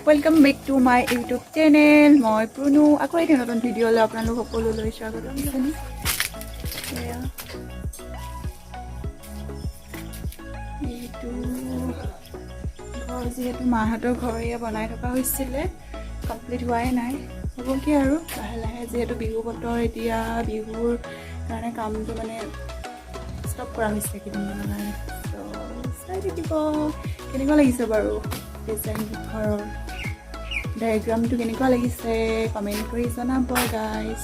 Welcome back to my YouTube channel. Moi Prunu. Ako ay nonton video la apnalok সকলোলৈ স্বাগতম জনাই। এইটো যেহেতু মাহঁতৰ ঘৰে বনাই থকা হৈছিলে কমপ্লিট হোৱাই নাই হ'ব কি আৰু লাহে লাহে যেহেতু বিহু বতৰ এতিয়া বিহুৰ কাৰণে কামটো মানে ষ্টপ কৰা হৈছে কেইদিনমানৰ কাৰণে তো চাই থাকিব কেনেকুৱা লাগিছে বাৰু ডিজাইন ঘৰৰ ডায়েগ্ৰামটো কেনেকুৱা লাগিছে কমেণ্ট কৰি জনাব গাইজ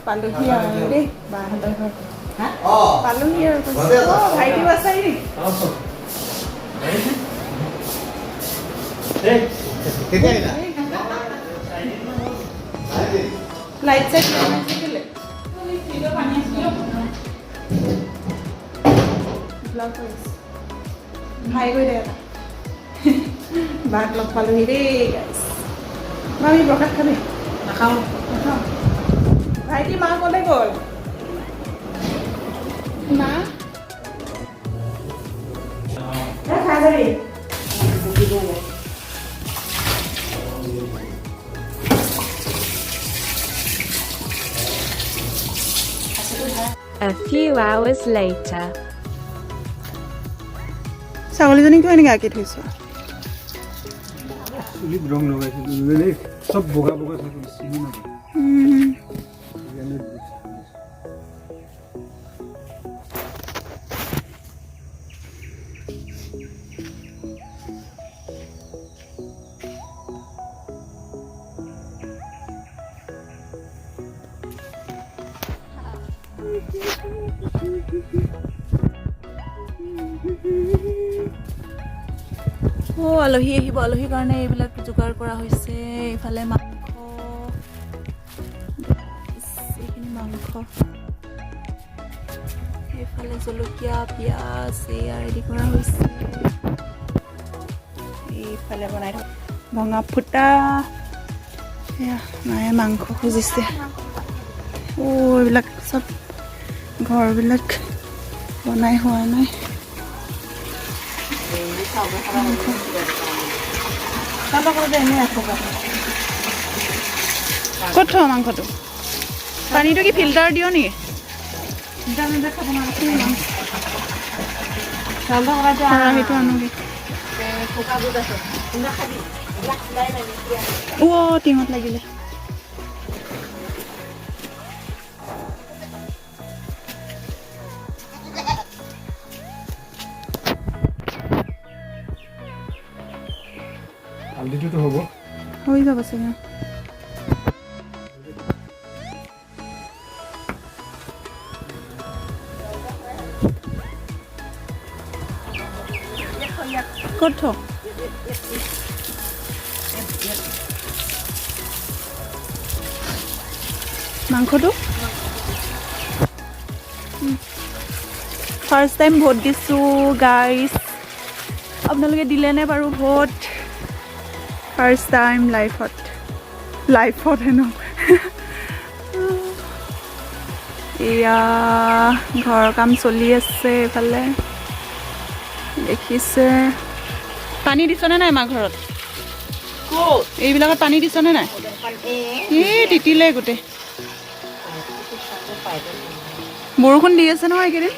পালোহি আৰু দেই বাহঁতৰ ঘৰ পালোহি আৰু ভাইটি বাচাই লাইট চাইট ভাই গৈ দে এটা বাক লগ পালোহি দেই গাইছ আমি প্ৰসাদ খাবি নাখাওঁ নাখাওঁ ভাইটি মা ক'লে গ'ল মা খাই যাবি A few hours later. ছাগলীজনীকো এনেকৈ আঁকি থৈছো চুলিত ৰং লগাইছিলো চব বগা বগা ছাগলী চিনি নাপায় আলহী আহিব আলহীৰ কাৰণে এইবিলাক যোগাৰ কৰা হৈছে এইফালে মাংস এইখিনি মাংস এইফালে জলকীয়া পিঁয়াজ এয়া ৰেডি কৰা হৈছে এইফালে বনাই থ ভঙা ফুটা এয়া মায়ে মাংস খুজিছে এইবিলাক চব ঘৰবিলাক বনাই হোৱা নাই ক'ত থোৱা মাংসটো পানীটো কি ফিল্টাৰ দিয় নেকি সেইটো আনোগৈ টিঙত লাগিলে হালধিটোতো হ'ব হৈ যাব চাগে ক'ত থ মাংসটো ফাৰ্ষ্ট টাইম ভোট দিছোঁ গাইজ আপোনালোকে দিলেনে বাৰু ভোট ফাৰ্ষ্ট টাইম লাইফত হেনো এয়া ঘৰৰ কাম চলি আছে এইফালে দেখিছে পানী দিছনে নাই আমাৰ ঘৰত এইবিলাকত পানী দিছনে নাই এই তিতিলে গোটেই বৰষুণ দি আছে নহয় এইকেইদিন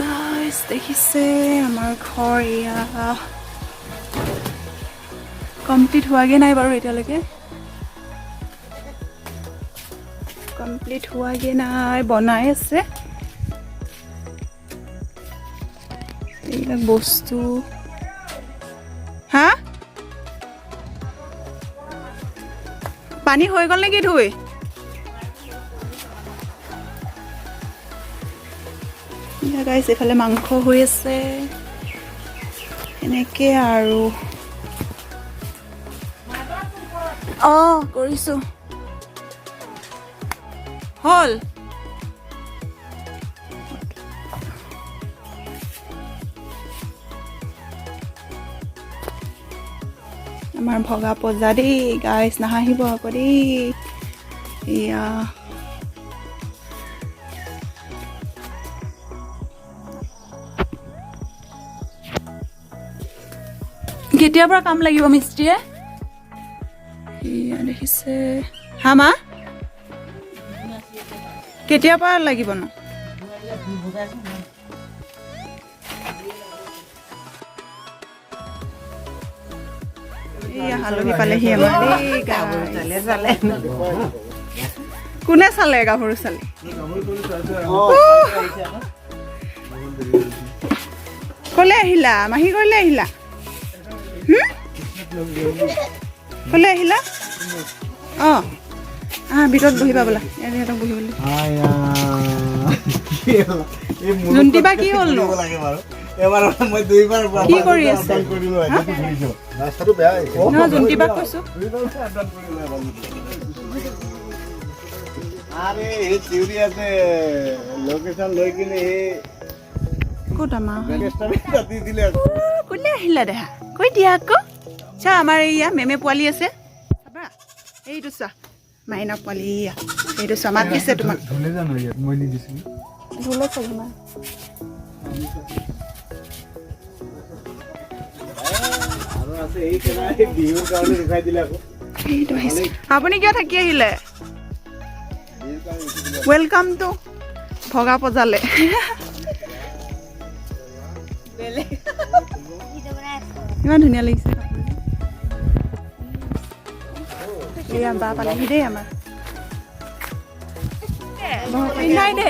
গাইজ দেখিছে আমাৰ ঘৰ এয়া কমপ্লিট হোৱাগৈ নাই বাৰু এতিয়ালৈকে কমপ্লিট হোৱাগৈ নাই বনাই আছে এইবিলাক বস্তু হা পানী হৈ গ'ল নেকি ধুই গাইছ এইফালে মাংস হৈ আছে এনেকৈ আৰু কৰিছোঁ হ'ল আমাৰ ভগা পজা দেই গাইছ নাহাঁহিব আকৌ দেই এয়া কেতিয়াৰ পৰা কাম লাগিব মিস্ত্ৰীয়ে এয়া দেখিছে হা মা কেতিয়াৰ পৰা লাগিব ন হালধি পালেহি আমাৰ দেই কোনে চালে গাভৰু চালে কলে আহিলা মাহী কৰিলে আহিলা কলে আহিলা ভিতৰত বহিবা বোলা সিহঁতক বহিবলৈ জুন্তি বা কি হ'ল নো কি কৰি আছে জুন্তি বাক কৈছো ক'ত আমাৰ কোনে আহিলা দেহা কৈ দিয়া আকৌ চা আমাৰ এয়া মেমে পোৱালি আছে চাবা এইটো চোৱা মাইনা পোৱালি এয়া এইটো চোৱা মাত দিছে তোমাক ধুলে চাগে মা আপুনি কিয় থাকি আহিলে ৱেলকাম টু ভগা পজালে ইমান ধুনীয়া লাগিছে এয়া বা পালেহি দেই আমাৰ পিন্ধাই দে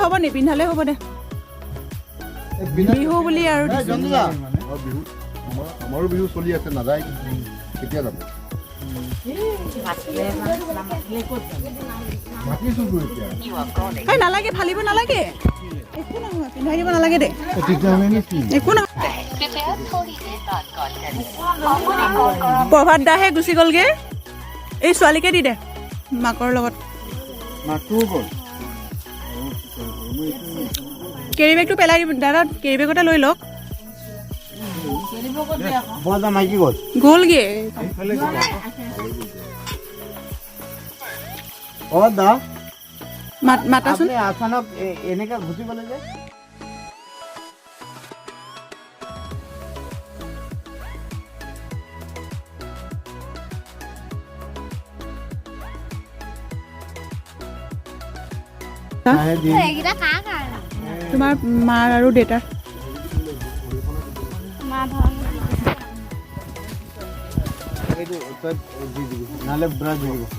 হ'ব নি পিন্ধালে হ'ব দে বিহু বুলি আৰু আমাৰো বিহু চলি আছে নাযায় কেতিয়া যাব নালাগে ফালিব নালাগে একো নহয় পিন্ধাই দিব নালাগে দে একো নহয় প্ৰভাত দাহে গুচি গ'লগে এই ছোৱালীকে দি দে মাকৰ লগত কেৰি বেগটো পেলাই দিব দাদা কেৰি বেগতে লৈ লওক গ'লগে মাতাচোন আচানক এনেকা ঘুচি গ'লে যে তোমাৰ মাৰ আৰু দেউতাৰ নহ'লে ব্ৰাছ দি দিব